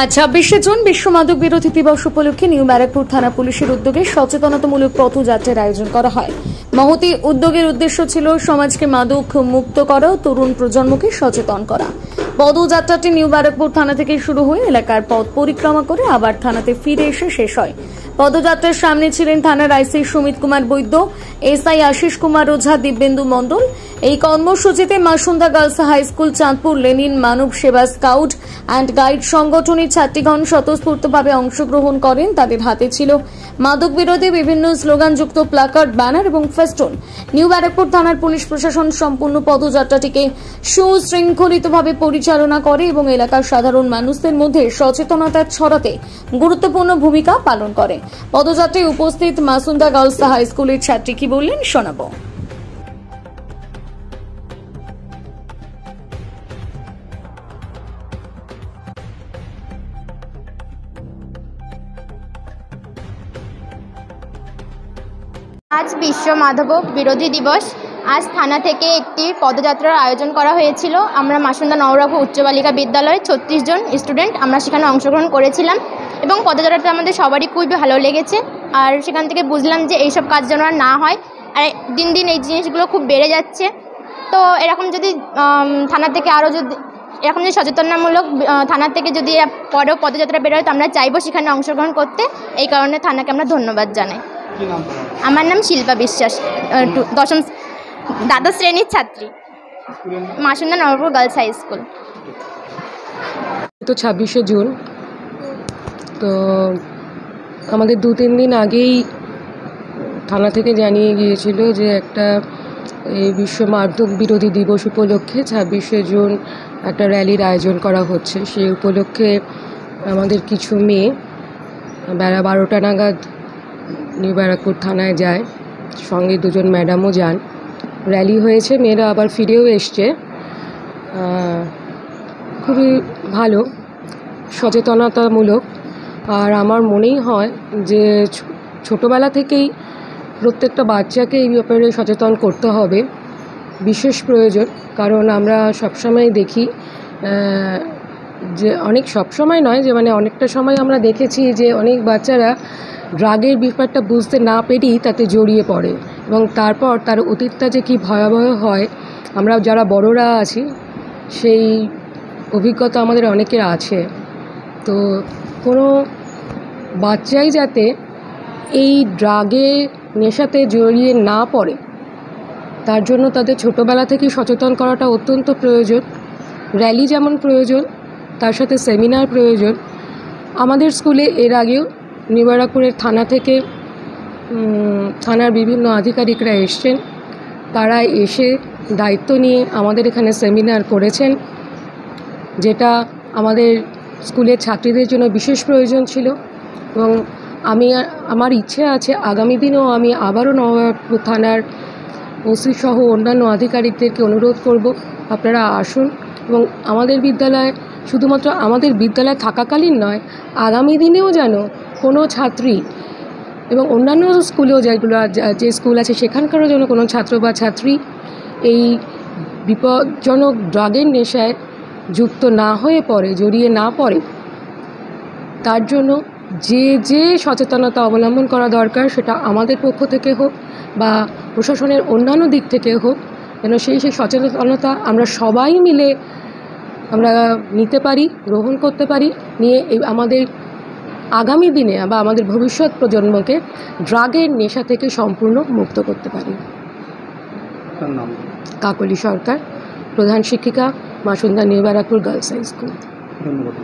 আজ ২৬শে জুন বিশ্ব মাদক বিরোধী দিবস উপলক্ষে নিউ ব্যারাকপুর থানা পুলিশের উদ্যোগে সচেতনতামূলক পথযাত্রার আয়োজন করা হয়। মহতি উদ্যোগের উদ্দেশ্য ছিল সমাজকে মাদক মুক্ত করা ও তরুণ প্রজন্মকে সচেতন করা। পদযাত্রাটি নিউ ব্যারাকপুর থানা থেকে শুরু হয়ে এলাকার পথ পরিক্রমা করে আবার থানাতে ফিরে এসে শেষ হয়। পদযাত্রার সামনে ছিলেন থানার আইসি সুমিত কুমার বৈদ্য, এসআই আশিস কুমার ওঝা, দিব্যেন্দু মণ্ডল। এই কর্মসূচিতে Masunda girls high school, Chandpur, Lenin Manab Seba scout and guide সংগঠনের ছাত্রীগণ স্বতঃস্ফূর্তভাবে অংশগ্রহণ করেন। তাদের হাতে ছিল মাদক বিরোধী বিভিন্ন স্লোগানযুক্ত প্লাকার্ড, ব্যানার এবং ফেস্টুন। নিউ ব্যারাকপুর থানার পুলিশ প্রশাসন সম্পূর্ণ পদযাত্রাটিকে সুশৃঙ্খলিতভাবে পরিচালনা করে এবং এলাকার সাধারণ মানুষদের মধ্যে সচেতনতা ছড়াতে গুরুত্বপূর্ণ ভূমিকা পালন করে। পদযাত্রায় উপস্থিত মাসুন্দা গার্লস হাই স্কুলের ছাত্রী কি বললেন শোনাবো। আজ বিশ্ব মাদক বিরোধী দিবস। আজ থানা থেকে একটি পদযাত্রার আয়োজন করা হয়েছিল। আমরা মাসুন্দা নবরূপ উচ্চ বালিকা বিদ্যালয়ের 36 জন স্টুডেন্ট আমরা সেখানে অংশগ্রহণ করেছিলাম এবং পদযাত্রাটা আমাদের সবারই খুবই ভালো লেগেছে। আর সেখান থেকে বুঝলাম যে এইসব কাজ যেন আর না হয়, আর দিন দিন এই জিনিসগুলো খুব বেড়ে যাচ্ছে। তো এরকম যদি থানা থেকে আরও যদি এরকম যদি সচেতনতামূলক থানা থেকে যদি পরেও পদযাত্রা বেরোয় তো আমরা চাইবো সেখানে অংশগ্রহণ করতে। এই কারণে থানাকে আমরা ধন্যবাদ জানাই। আমার নাম শিল্পা বিশ্বাস, দশম দ্বাদশ শ্রেণীর ছাত্রী, মাসুন্দা নবরূপ গার্লস হাই স্কুল। তো 26শে জুন, তো আমাদের 2-3 দিন আগেই থানা থেকে জানিয়ে গিয়েছিল যে একটা এই বিশ্ব মাদক বিরোধী দিবস উপলক্ষে 26শে জুন একটা র্যালির আয়োজন করা হচ্ছে। সেই উপলক্ষে আমাদের কিছু মেয়ে বেলা 12টা নাগাদ নিউ ব্যারাকপুর থানায় যায়, সঙ্গে 2 জন ম্যাডামও যান। র্যালি হয়েছে, মেয়েরা আবার ফিরেও এসছে। খুবই ভালো, সচেতনতামূলক। আর আমার মনেই হয় যে ছোটোবেলা থেকেই প্রত্যেকটা বাচ্চাকে এই ব্যাপারে সচেতন করতে হবে, বিশেষ প্রয়োজন। কারণ আমরা সবসময় দেখি যে সবসময় নয়, যে অনেকটা সময় আমরা দেখেছি যে অনেক বাচ্চারা ড্রাগের ব্যাপারটা বুঝতে না পেরেই তাতে জড়িয়ে পড়ে এবং তারপর তার অতীতটা যে কী ভয়াবহ হয়, আমরা যারা বড়রা আছি সেই অভিজ্ঞতা আমাদের অনেকের আছে। তো কোনো বাচ্চাই যাতে এই ড্রাগে নেশাতে জড়িয়ে না পড়ে, তার জন্য তাদের ছোটোবেলা থেকেই সচেতন করাটা অত্যন্ত প্রয়োজন। র্যালি যেমন প্রয়োজন, তার সাথে সেমিনার প্রয়োজন। আমাদের স্কুলে এর আগেও নিউ ব্যারাকপুরের থানা থেকে থানার বিভিন্ন আধিকারিকরা এসছেন, তারা এসে দায়িত্ব নিয়ে আমাদের এখানে সেমিনার করেছেন, যেটা আমাদের স্কুলের ছাত্রীদের জন্য বিশেষ প্রয়োজন ছিল। এবং আমার ইচ্ছে আছে আগামী দিনেও আমি আবারও নবরূপ থানার ওসি সহ অন্যান্য আধিকারিকদেরকে অনুরোধ করব, আপনারা আসুন এবং আমাদের বিদ্যালয়ে, শুধুমাত্র আমাদের বিদ্যালয়ে থাকাকালীন নয়, আগামী দিনেও যেন কোনো ছাত্রী এবং অন্যান্য স্কুলেও যে স্কুল আছে সেখানকারও যেন কোনো ছাত্র বা ছাত্রী এই বিপজ্জনক ড্রাগের নেশায় যুক্ত না হয়ে পড়ে, জড়িয়ে না পড়ে। তার জন্য যে সচেতনতা অবলম্বন করা দরকার, সেটা আমাদের পক্ষ থেকে হোক বা প্রশাসনের অন্যান্য দিক থেকে হোক, যেন সেই সচেতনতা আমরা সবাই মিলে আমরা নিতে পারি, গ্রহণ করতে পারি, নিয়ে আমাদের আগামী দিনে বা আমাদের ভবিষ্যৎ প্রজন্মকে ড্রাগের নেশা থেকে সম্পূর্ণ মুক্ত করতে পারি। কাকলি সরকার, প্রধান শিক্ষিকা, Masunda new Barrackpore girls high school. ধন্যবাদ।